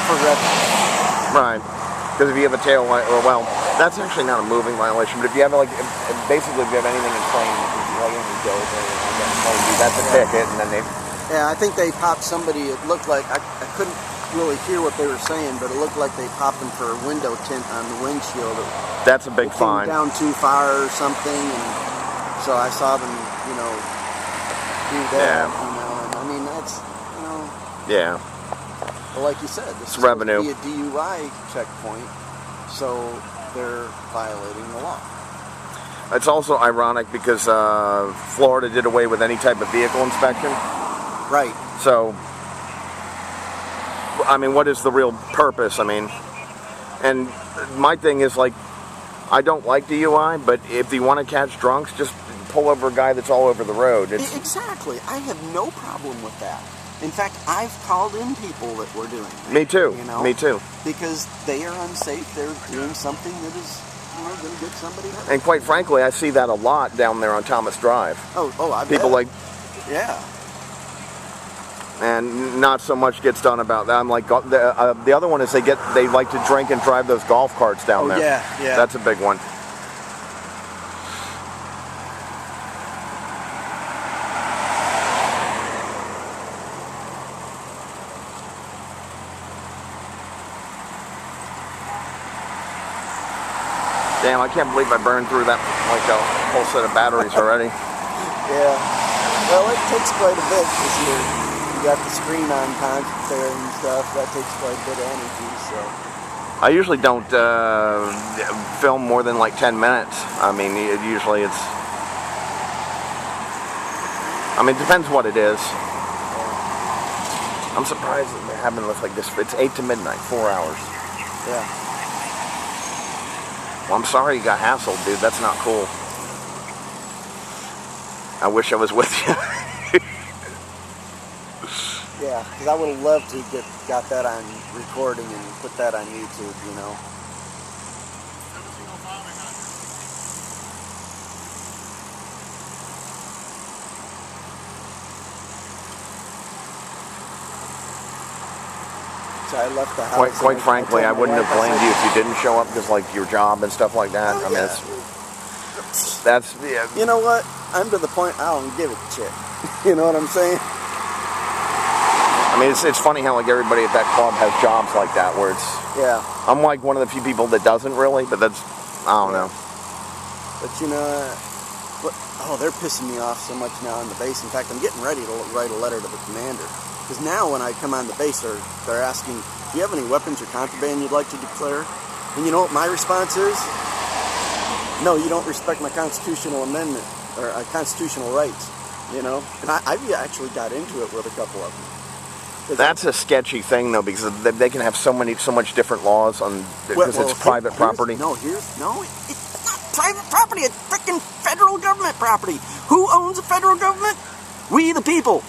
for revenue. Right. Because if you have a tail light, or well, that's actually not a moving violation. But if you have like, basically, if you have anything in plain, like any dope or that's a ticket, and then they. Yeah, I think they popped somebody. It looked like I couldn't really hear what they were saying, but it looked like they popped them for a window tint on the windshield. That's a big fine. Down too far or something, and so I saw them, do that. And I mean that's, Yeah. But like you said, this is revenue. supposed to be a DUI checkpoint, so they're violating the law. It's also ironic because Florida did away with any type of vehicle inspection. Right. So, I mean, what is the real purpose? I mean, and my thing is like, I don't like DUI, but if you want to catch drunks, just pull over a guy that's all over the road. Exactly. I have no problem with that. In fact, I've called in people that were doing that. Me too. Me too. Because they are unsafe. They're doing something that is, going to get somebody hurt. And quite frankly, I see that a lot down there on Thomas Drive. I bet. People like. Yeah. And not so much gets done about that. I'm like, the other one is they like to drink and drive those golf carts down there. Yeah. That's a big one. Damn, I can't believe I burned through that, like a whole set of batteries already. Yeah. Well, it takes quite a bit because you got the screen on there and stuff. That takes quite a bit of energy, so. I usually don't film more than like 10 minutes. I mean, usually it's... I mean, it depends what it is. I'm surprised that they haven't looked like this. It's 8 to midnight, 4 hours. Yeah. Well, I'm sorry you got hassled, dude. That's not cool. I wish I was with you. Yeah, because I would have loved to got that on recording and put that on YouTube, So I left the house. Quite frankly, I wouldn't have blamed you if you didn't show up because, like, your job and stuff like that. I mean, that's yeah. You know what? I'm to the point I don't give a shit. You know what I'm saying? I mean, it's funny how like everybody at that club has jobs like that where it's. Yeah. I'm like one of the few people that doesn't really, but that's I don't know. But they're pissing me off so much now on the base. In fact, I'm getting ready to write a letter to the commander. Because now when I come on the base, they're asking, do you have any weapons or contraband you'd like to declare? And you know what my response is? No, you don't respect my constitutional amendment, or constitutional rights, And I've actually got into it with a couple of them. That's a sketchy thing, though, because they can have so much different laws on because it's private property. It's not private property. It's freaking federal government property. Who owns the federal government? We, the people.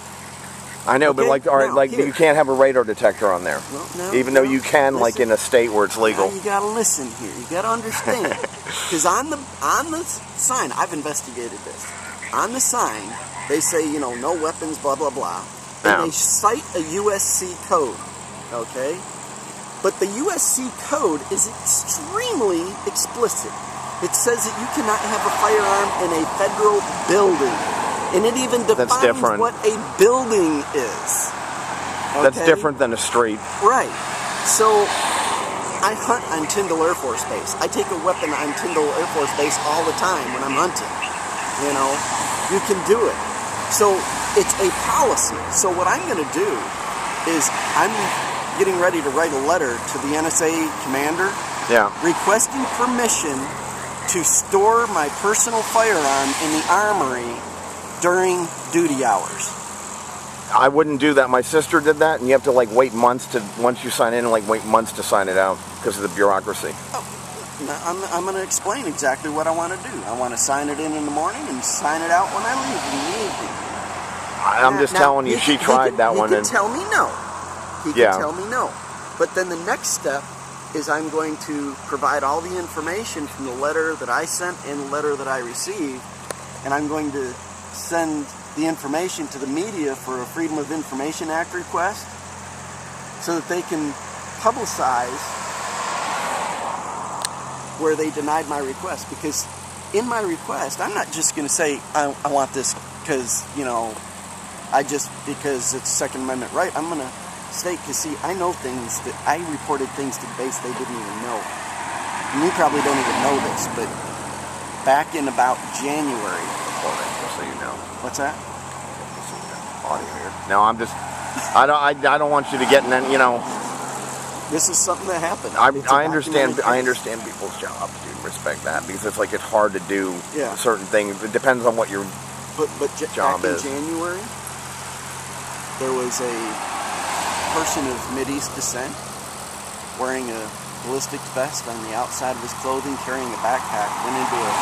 I know, but you can't have a radar detector on there, even though you can, listen, in a state where it's legal. Now you gotta listen here. You gotta understand, because on the sign, I've investigated this. On the sign, they say no weapons, blah blah blah, and they cite a USC code. Okay, but the USC code is extremely explicit. It says that you cannot have a firearm in a federal building. And it even defines what a building is. Okay? That's different than a street. Right. So, I hunt on Tyndall Air Force Base. I take a weapon on Tyndall Air Force Base all the time when I'm hunting. You can do it. So, it's a policy. So what I'm going to do is I'm getting ready to write a letter to the NSA commander requesting permission to store my personal firearm in the armory during duty hours. I wouldn't do that. My sister did that, and you have to wait months once you sign in, and wait months to sign it out because of the bureaucracy. Oh, I'm going to explain exactly what I want to do. I want to sign it in the morning and sign it out when I leave immediately. I'm just telling you, she tried that one. He can tell me no. He can tell me no. But then the next step is I'm going to provide all the information from the letter that I sent and the letter that I received, and I'm going to send the information to the media for a Freedom of Information Act request so that they can publicize where they denied my request, because in my request, I'm not just going to say I want this because, you know, because it's Second Amendment right. I'm going to state, because see, I know things that I reported things to the base they didn't even know. And you probably don't even know this, but back in about January. Just so you know. What's that? Audio here. No, I'm just. I don't want you to get in. You know. This is something that happened. I understand people's jobs, dude. Respect that, because it's like it's hard to do certain things. It depends on what your job back is. In January, there was a person of Mideast descent wearing a ballistic vest on the outside of his clothing, carrying a backpack, went into a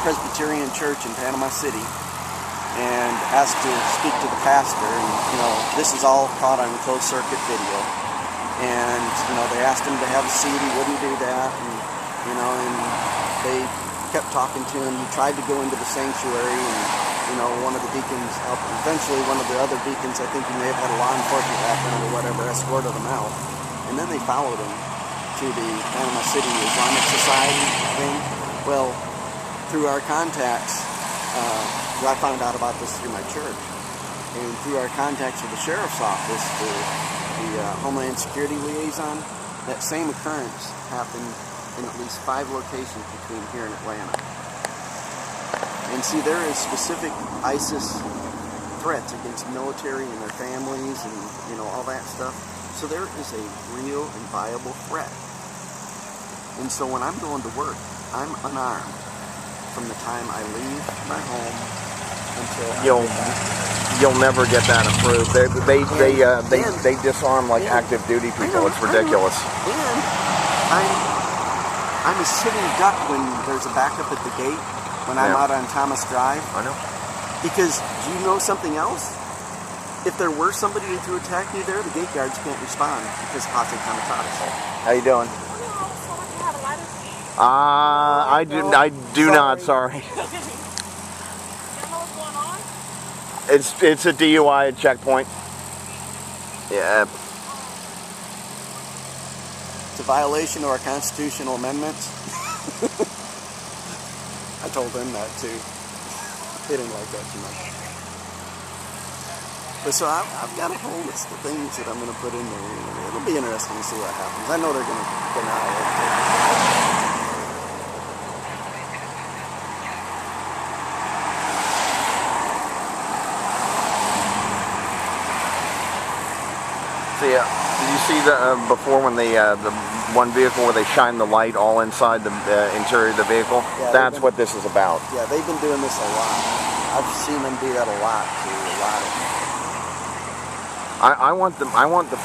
Presbyterian church in Panama City and asked to speak to the pastor. And, you know, this is all caught on closed circuit video. And, you know, they asked him to have a seat. He wouldn't do that. And, you know, and they kept talking to him. He tried to go into the sanctuary, and, you know, one of the deacons, eventually one of the other deacons, I think he may have had a law enforcement background or whatever, escorted him out. And then they followed him to the Panama City Islamic Society thing. Well, through our contacts, I found out about this through my church. And through our contacts with the sheriff's office, the Homeland Security liaison, that same occurrence happened in at least 5 locations between here and Atlanta. And see, there is specific ISIS threats against military and their families and, you know, all that stuff. So there is a real and viable threat. And so when I'm going to work, I'm unarmed from the time I leave my home until You'll never get that approved. They disarm like active duty people. It's ridiculous. And I'm a sitting duck when there's a backup at the gate when I'm out on Thomas Drive. I know. Because do you know something else? If there were somebody to attack me there, the gate guards can't respond because Posse Comitatus. How you doing? I do not. Sorry. It's a DUI at checkpoint. Yeah. It's a violation of our constitutional amendments. I told them that too. They didn't like that too much. But so I've got a whole list of things that I'm going to put in there. It'll be interesting to see what happens. I know they're going to deny it. Did you see before when the one vehicle where they shine the light all inside the interior of the vehicle? Yeah, that's what this is about. Yeah, they've been doing this a lot. I've seen them do that a lot too. A lot of them. I want the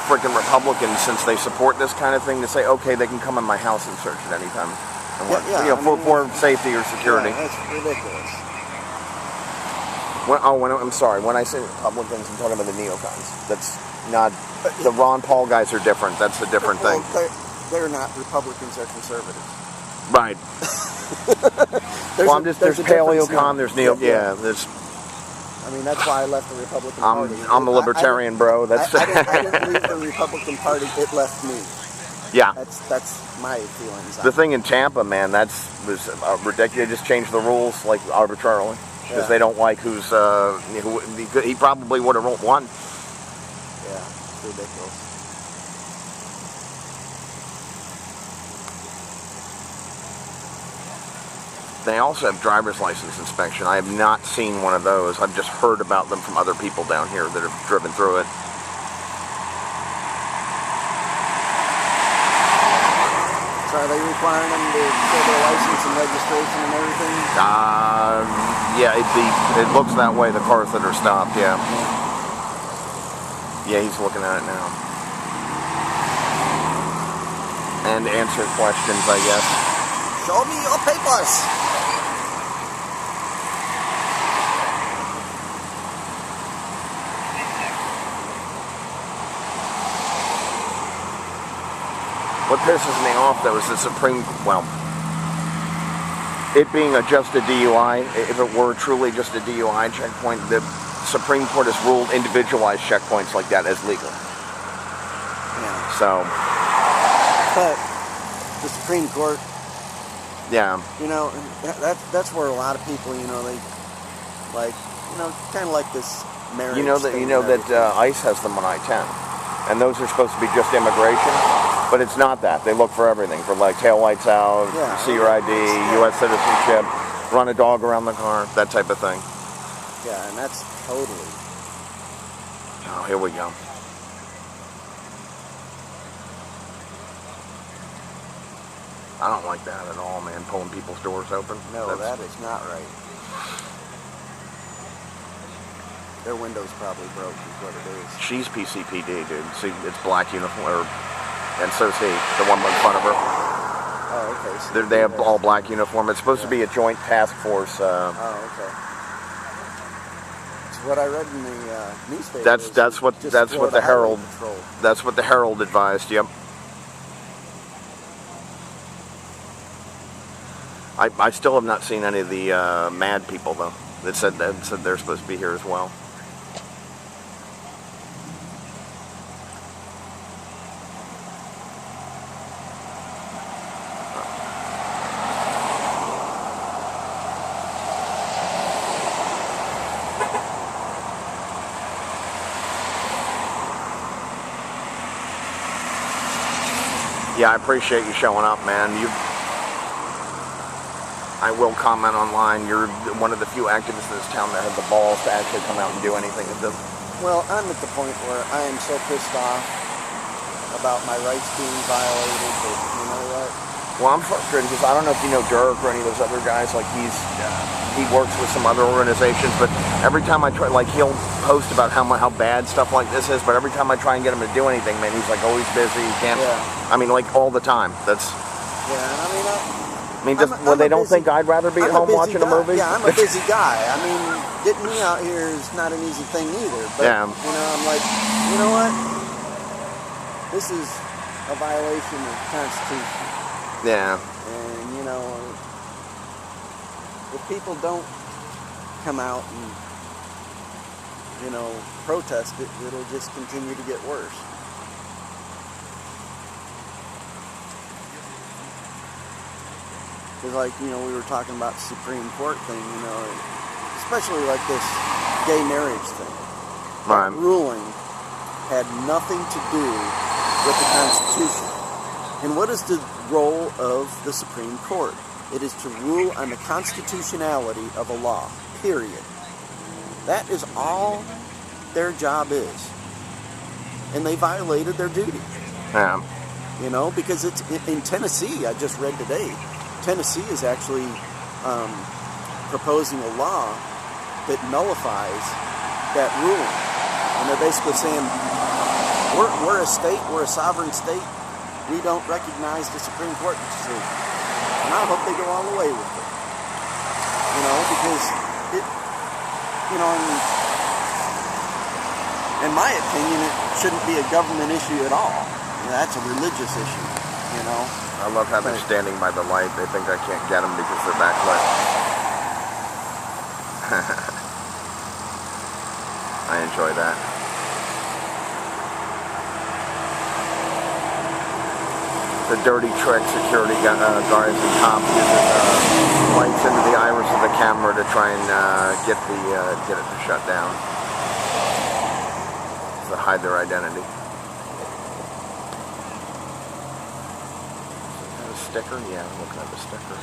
freaking Republicans, since they support this kind of thing, to say, okay, they can come in my house and search at any time. For safety or security. Yeah, that's ridiculous. I'm sorry. When I say Republicans, I'm talking about the neocons. That's not the Ron Paul guys are different. That's a different thing. They're not Republicans. They're conservatives. Right. There's paleocon. There's neo. Yeah. There's. I mean, that's why I left the Republican Party. I'm a libertarian, bro. That's. I didn't leave the Republican Party. It left me. Yeah. That's my feelings. The thing in Tampa, man, was ridiculous. They just changed the rules like arbitrarily because they don't like who he probably would have won. Yeah, it's ridiculous. They also have driver's license inspection. I have not seen one of those. I've just heard about them from other people down here that have driven through it. So are they requiring them to show their license and registration and everything? Yeah, it looks that way, the cars that are stopped, yeah. Yeah, he's looking at it now. And answer questions, I guess. Show me your papers! What pisses me off, though, is the it being just a DUI, if it were truly just a DUI checkpoint, the Supreme Court has ruled individualized checkpoints like that as legal. Yeah. So, But the Supreme Court, yeah. you know, that's where a lot of people, you know, they like, you know, kind of like this marriage. You know that ICE has them on I-10, and those are supposed to be just immigration, but it's not that. They look for everything, for like taillights out, see your ID, U.S. citizenship, run a dog around the car, that type of thing. Yeah, and that's totally. Oh, here we go. I don't like that at all, man, pulling people's doors open. No, that is not right. Their window's probably broke is what it is. She's P.C.P.D, dude. See, it's black uniform, and so's he, the one in front of her. Oh, okay. So they have all black uniform. It's supposed to be a joint task force. Oh, okay. It's what I read in the newspaper. That's what the Herald. That's what the Herald advised. Yep. I still have not seen any of the mad people though. That said they're supposed to be here as well. Yeah, I appreciate you showing up, man. I will comment online. You're one of the few activists in this town that has the balls to actually come out and do anything. Well, I'm at the point where I am so pissed off about my rights being violated that, you know what? Well, I'm frustrated because I don't know if you know Dirk or any of those other guys. Like he works with some other organizations, but every time I try, like he'll post about how bad stuff like this is, but every time I try and get him to do anything, man, he's like always busy. He can't. Yeah. I mean, like all the time. That's. Yeah, and I mean. They don't think I'd rather be at home watching a movie? Yeah, I'm a busy guy. I mean, getting me out here is not an easy thing either. But, yeah. You know, I'm like, you know what? This is a violation of the Constitution. Yeah. And, you know, if people don't come out and, you know, protest it, it'll just continue to get worse. Because, like, you know, we were talking about the Supreme Court thing, you know, especially like this gay marriage thing. Right. That ruling had nothing to do with the Constitution. And what is the role of the Supreme Court? It is to rule on the constitutionality of a law, period. That is all their job is. And they violated their duty. Yeah. You know, because it's in Tennessee, I just read today, Tennessee is actually proposing a law that nullifies that ruling. And they're basically saying, we're a state, we're a sovereign state, we don't recognize the Supreme Court decision. And I hope they go all the way with it. You know, because it, you know, in my opinion, it shouldn't be a government issue at all. You know, that's a religious issue, you know. I love how they're standing by the light. They think I can't get them because they're backlit. I enjoy that. The dirty trick security guards and cops using lights into the iris of the camera to try and get it to shut down, to hide their identity. Sticker? Yeah, I'm looking at the sticker.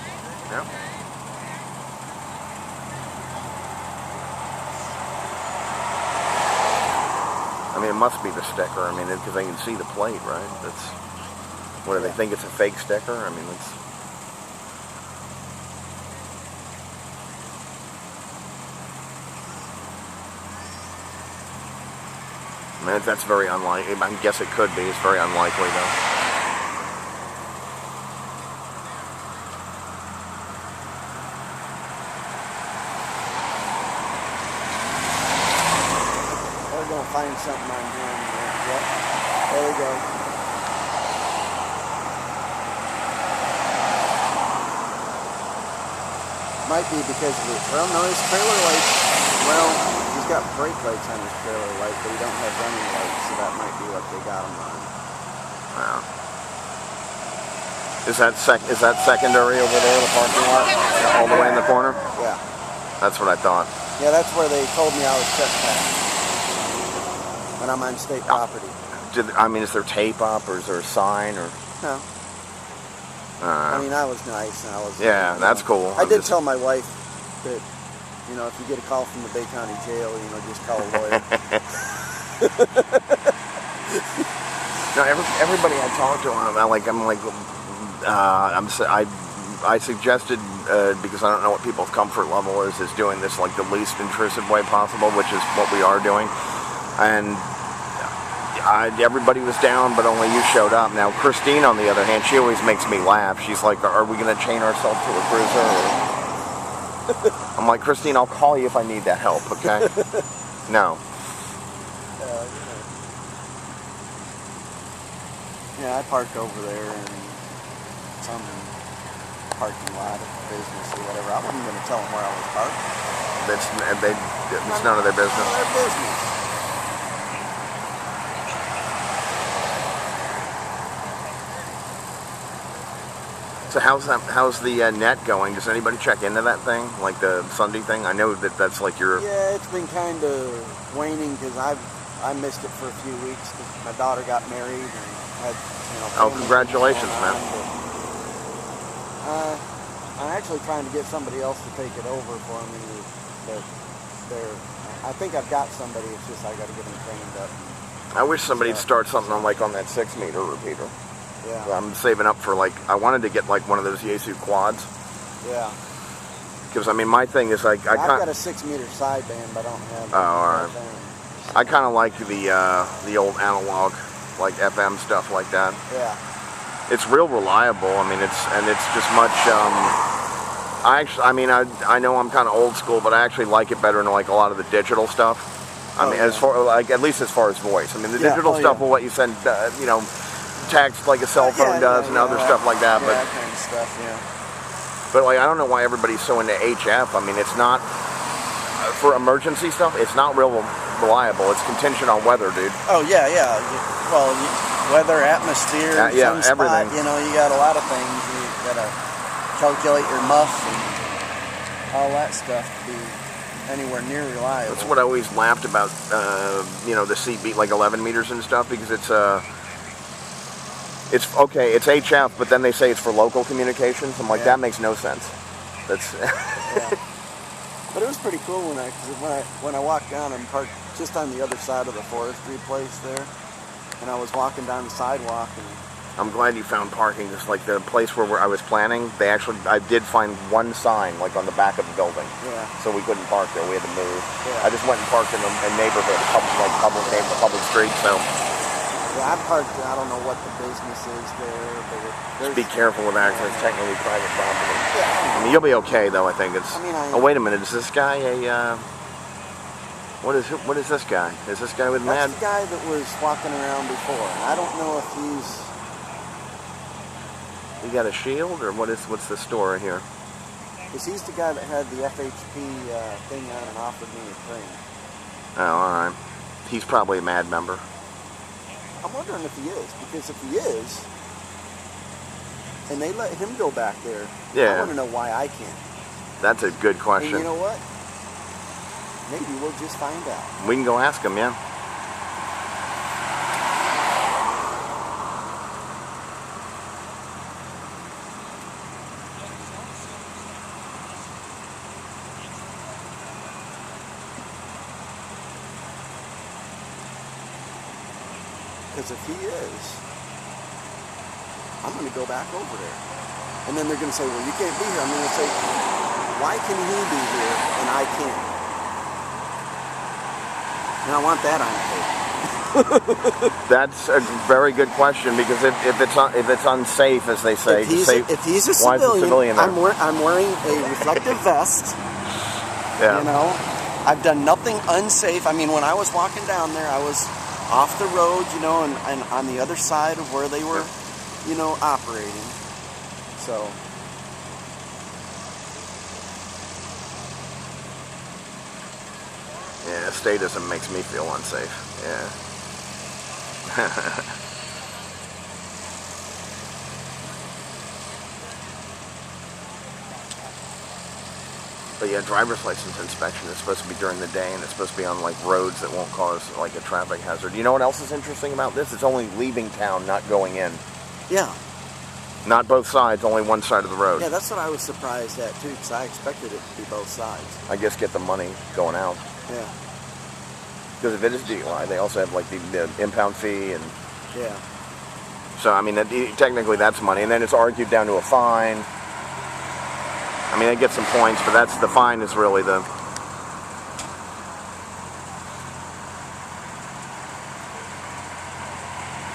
Yep. I mean, it must be the sticker. I mean, because they can see the plate, right? That's. What do they think? It's a fake sticker? I mean, it's. I mean, that's very unlikely. I guess it could be. It's very unlikely, though. Find something on here. Yep. There we go. Might be because of it. Well, no, his trailer lights. Well, he's got brake lights on his trailer light, but he don't have running lights, so that might be what they got him on. Is that secondary over there, the parking lot, all the way in the corner? Yeah. That's what I thought. Yeah, that's where they told me I was trespassing when I'm on state property. I mean, is there tape up, or is there a sign, or? No. I mean, I was nice, and I was. Yeah, that's cool. I did tell my wife that, you know, if you get a call from the Bay County Jail, you know, just call a lawyer. No, everybody I talk to, I suggested, because I don't know what people's comfort level is doing this like the least intrusive way possible, which is what we are doing. And everybody was down, but only you showed up. Now, Christine, on the other hand, she always makes me laugh. She's like, are we going to chain ourselves to a cruiser? I'm like, Christine, I'll call you if I need that help, okay? No. Yeah, I parked over there in some parking lot of business or whatever. I wasn't going to tell them where I was parked. It's none of their business. None of their business. So how's the net going? Does anybody check into that thing, like the Sunday thing? I know that's like your... Yeah, it's been kind of waning because I missed it for a few weeks because my daughter got married and had, you know... Oh, congratulations, man. I'm actually trying to get somebody else to take it over for me, but I think I've got somebody, it's just I got to get them trained up. I wish somebody'd start something on that 6-meter repeater. Yeah. I'm saving up for I wanted to get like one of those Yaesu quads. Yeah. Because I mean, my thing is I've got a 6-meter sideband, but I don't have. Oh, all right. I kind of like the old analog, like FM stuff like that. Yeah. It's real reliable. I mean, it's just much. I know I'm kind of old school, but I actually like it better than like a lot of the digital stuff. I mean, as far at least as far as voice. I mean, the digital stuff will let you send, text like a cell phone does and other stuff like that. But that kind of stuff, yeah. But like, I don't know why everybody's so into HF. I mean, it's not for emergency stuff. It's not real reliable. It's contingent on weather, dude. Oh yeah. Well, weather, atmosphere, sunspot, everything. You know, you got a lot of things. You got to calculate your muff and all that stuff to be anywhere near reliable. That's what I always laughed about. The seat beat like 11 meters and stuff because it's okay. It's HF, but then they say it's for local communications. I'm like, that makes no sense. That's. Yeah. But it was pretty cool when I walked down and parked just on the other side of the forestry place there, and I was walking down the sidewalk. And I'm glad you found parking. Just like the place where I was planning, I did find one sign like on the back of the building. Yeah. So we couldn't park there. We had to move. Yeah. I just went and parked in a neighborhood, public street. So. Yeah, I parked. I don't know what the business is there, but just be careful with that because it's technically private property. Yeah. I mean, you'll be okay though. I think it's. Oh, wait a minute. Is this guy a? What is this guy? Is this guy with mad? That's the guy that was walking around before. And I don't know if he's. He got a shield, or what's the story here? Because he's the guy that had the F.H.P. thing on and offered me a thing. Oh, all right. He's probably a MAD member. I'm wondering if he is, because if he is, and they let him go back there, I want to know why I can't. That's a good question. And you know what? Maybe we'll just find out. We can go ask him, yeah. Because if he is, I'm going to go back over there. And then they're going to say, well, you can't be here. I'm going to say, why can he be here and I can't? And I want that on tape. That's a very good question, because if it's unsafe, as they say, if he's a civilian, I'm wearing a reflective vest. Yeah. You know, I've done nothing unsafe. I mean, when I was walking down there, I was off the road, you know, and on the other side of where they were, you know, operating. So. Yeah, statism makes me feel unsafe. Yeah. yeah, driver's license inspection is supposed to be during the day, and it's supposed to be on like roads that won't cause like a traffic hazard. You know what else is interesting about this? It's only leaving town, not going in. Yeah. Not both sides, only one side of the road. Yeah, that's what I was surprised at too, because I expected it to be both sides. I guess get the money going out. Yeah. Because if it is DUI, they also have like the impound fee and. Yeah. So I mean, technically that's money, and then it's argued down to a fine. I mean, they get some points, but that's the fine is really the.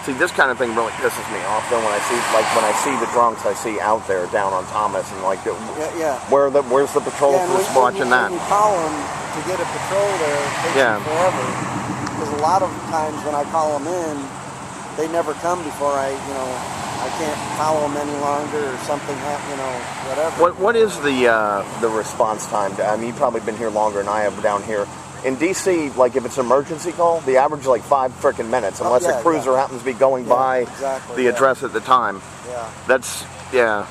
See, this kind of thing really pisses me off. Though when I see the drunks I see out there down on Thomas and like, where's the patrol who's watching that? When you call them to get a patrol there, it takes them forever. Because a lot of times when I call them in, they never come before I can't follow them any longer or something happens, whatever. What is the response time? I mean, you've probably been here longer than I have down here. In D.C., like if it's an emergency call, the average is like 5 frickin' minutes, unless a cruiser happens to be going by the address at the time. Yeah. That's, yeah.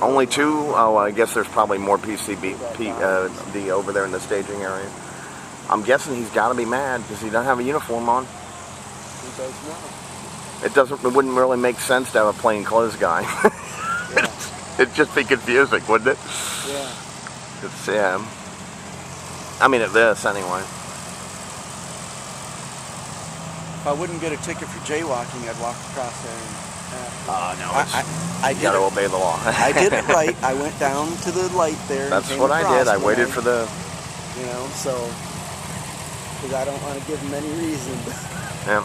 Only 2? Oh, I guess there's probably more P.C.P.D over there in the staging area. I'm guessing he's got to be mad because he doesn't have a uniform on. It wouldn't really make sense to have a plain clothes guy. Yeah. It'd just be confusing, wouldn't it? Yeah. I mean, at this anyway. If I wouldn't get a ticket for jaywalking, I'd walk across there and. No, I you gotta obey the law. I did it right. I went down to the light there. That's what I did. I waited for the. So because I don't want to give them any reason. Yeah.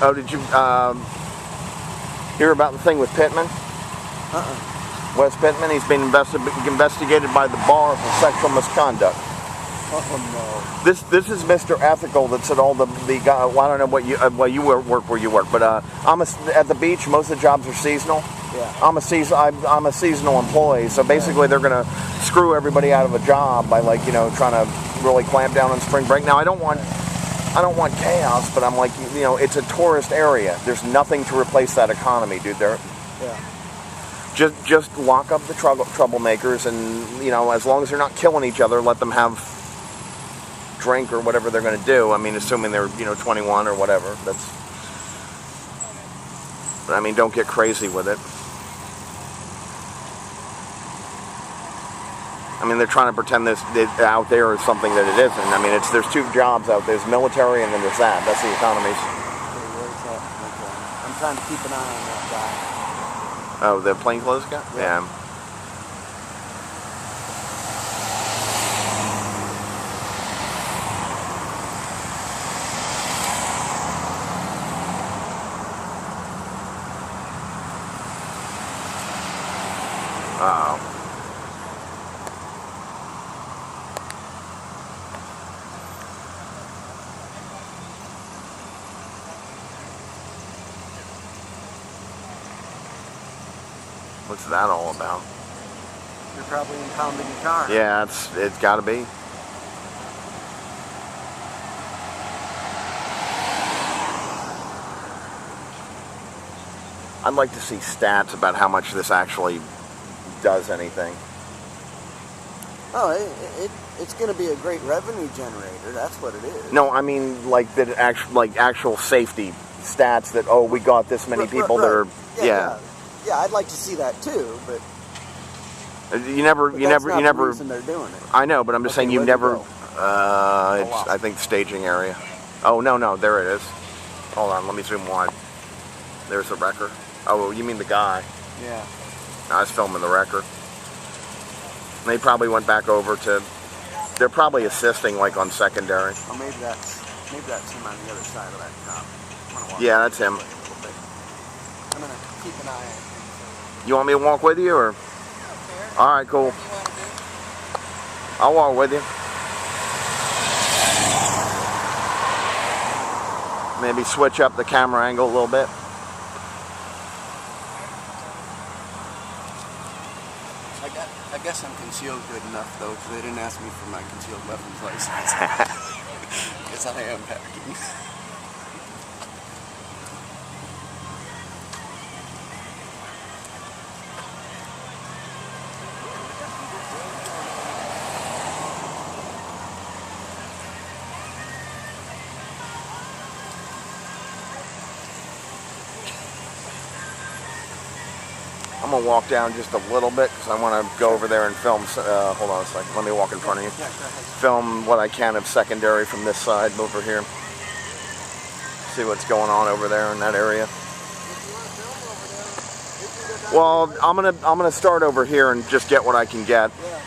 Oh, did you hear about the thing with Pittman? Wes Pittman, he's been investigated by the bar for sexual misconduct. Oh no. This is Mr. Ethical that said all the guy. Well, I don't know what you you work where you work, but I'm at the beach. Most of the jobs are seasonal. Yeah. I'm a seasonal employee, so basically they're gonna screw everybody out of a job by trying to really clamp down on spring break. Now I don't want chaos, but I'm like, it's a tourist area. There's nothing to replace that economy, dude. Yeah. Just lock up the troublemakers, and as long as they're not killing each other, let them have drink or whatever they're going to do. I mean, assuming they're 21 or whatever. But I mean, don't get crazy with it. I mean, they're trying to pretend this out there is something that it isn't. I mean, there's 2 jobs out there. There's military and then there's that. That's the economy. I'm trying to keep an eye on that guy. Oh, the plainclothes guy? Yeah. Uh-oh. What's that all about? You're probably impounding your car. Yeah, it's got to be. I'd like to see stats about how much this actually does anything. Oh, it's going to be a great revenue generator. That's what it is. No, I mean like actual safety stats that we got this many people that are Yeah, I'd like to see that too, but you never. The reason they're doing it. I know, but I'm just saying you never. I think the staging area. Oh no, there it is. Hold on, let me zoom wide. There's the wrecker. Oh, you mean the guy? Yeah. I was filming the wrecker. And they probably went back over to. They're probably assisting like on secondary. Oh, maybe that's him on the other side of that cop. Yeah, that's him. I'm gonna keep an eye on him. You want me to walk with you, or? All right, cool. Whatever you want to do. I'll walk with you. Maybe switch up the camera angle a little bit. I guess I'm concealed good enough, though, because they didn't ask me for my concealed weapons license. Because I am packing. I'm gonna walk down just a little bit because I want to go over there and film. Hold on a second. Let me walk in front of you. Yeah, go ahead. Film what I can of secondary from this side over here. See what's going on over there in that area. Well, I'm gonna start over here and just get what I can get. Yeah.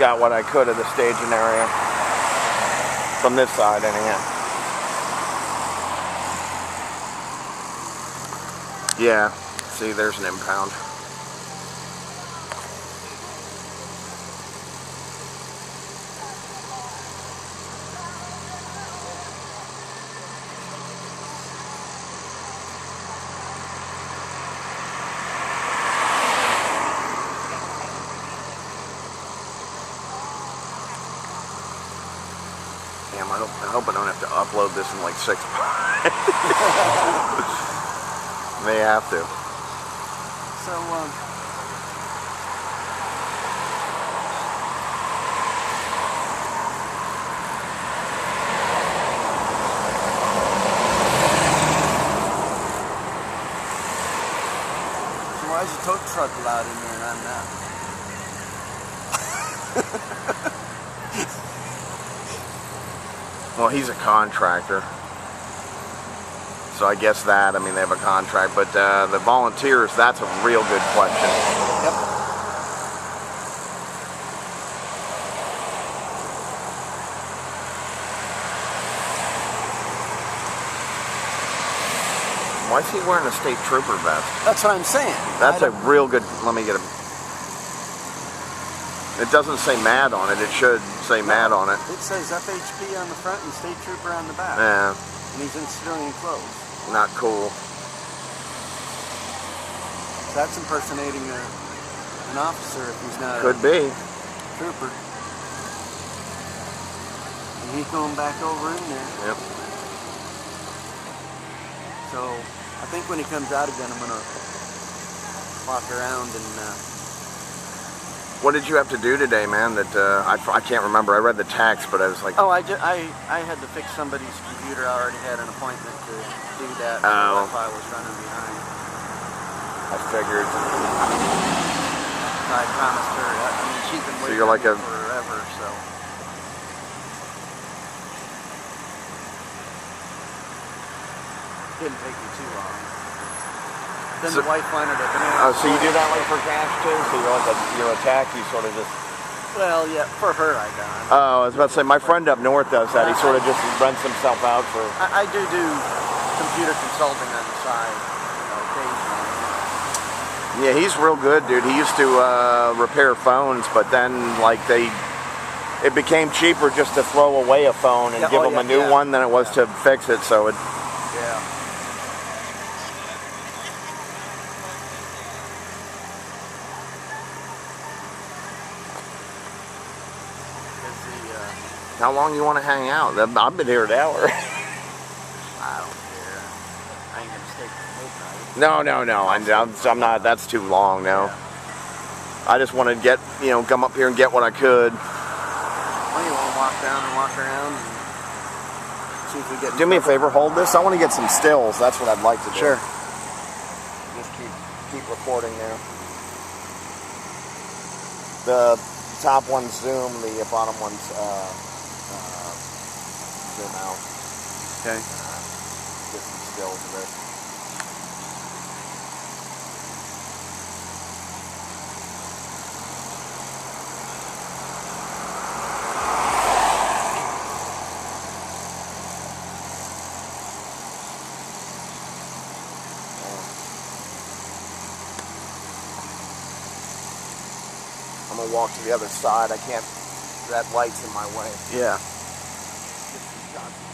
got what I could of the staging area. From this side, anyhow. Yeah, see, there's an impound. Damn, I hope I don't have to upload this in like 6 months. May have to. So, why is the tow truck allowed in there and I'm not? Well, he's a contractor. So I guess that, I mean, they have a contract. But the volunteers, that's a real good question. Yep. Why is he wearing a state trooper vest? That's what I'm saying. That's a real good, let me get him. It doesn't say MAD on it. It should say MAD on it. It says F.H.P on the front and State Trooper on the back. Yeah. And he's in civilian clothes. Not cool. So that's impersonating an officer if he's not Could be. a trooper. And he's going back over in there. Yep. So I think when he comes out again, I'm going to walk around and... What did you have to do today, man? That I can't remember. I read the text, but I was like... Oh, I had to fix somebody's computer. I already had an appointment to do that. Oh. That's why I was running behind. I figured. I promised her. I mean, she's been waiting you're like a... forever, so... Didn't take me too long. Then the wife wanted a banana. Oh, so you do that like for cash too? So you're a taxi sort of just... Well, yeah, for her I done. Oh, I was about to say, my friend up north does that. He sort of just rents himself out for... I do computer consulting on the side, you know, occasionally. Yeah, he's real good, dude. He used to repair phones, but then, like, it became cheaper just to throw away a phone and give them a new one than it was to fix it, so it... Yeah. How long you want to hang out? I've been here an hour. I don't care. I ain't gonna stay till midnight. No. I'm not. That's too long now. Yeah. I just want to get, come up here and get what I could. Well, you want to walk down and walk around and see if we get... Do me a favor, hold this. I want to get some stills. That's what I'd like to do. Sure. Just keep recording there. The top one's zoom, the bottom one's zoom out. Okay. Get some stills of it. I'm gonna walk to the other side. I can't. That light's in my way. Yeah. Get some shots.